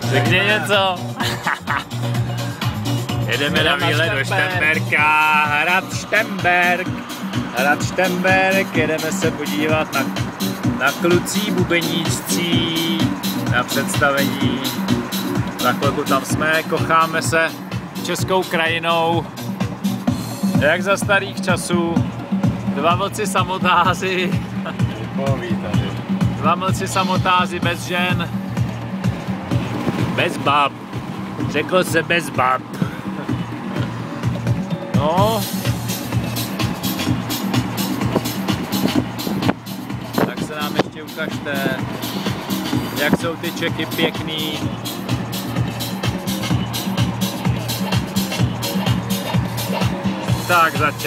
Řekni něco. Jedeme na výlet do Štemberka, Hrad Štemberk, jedeme se podívat na klucí bubeníčcí, na představení. Za chvilku tam jsme, kocháme se českou krajinou, jak za starých časů. Dva vlci samotáři. Dva vlci samotáři bez žen, bez bab. Řekl se bez bab. No. Tak se nám ještě ukažte, jak jsou ty Čechy pěkný. Tak začal.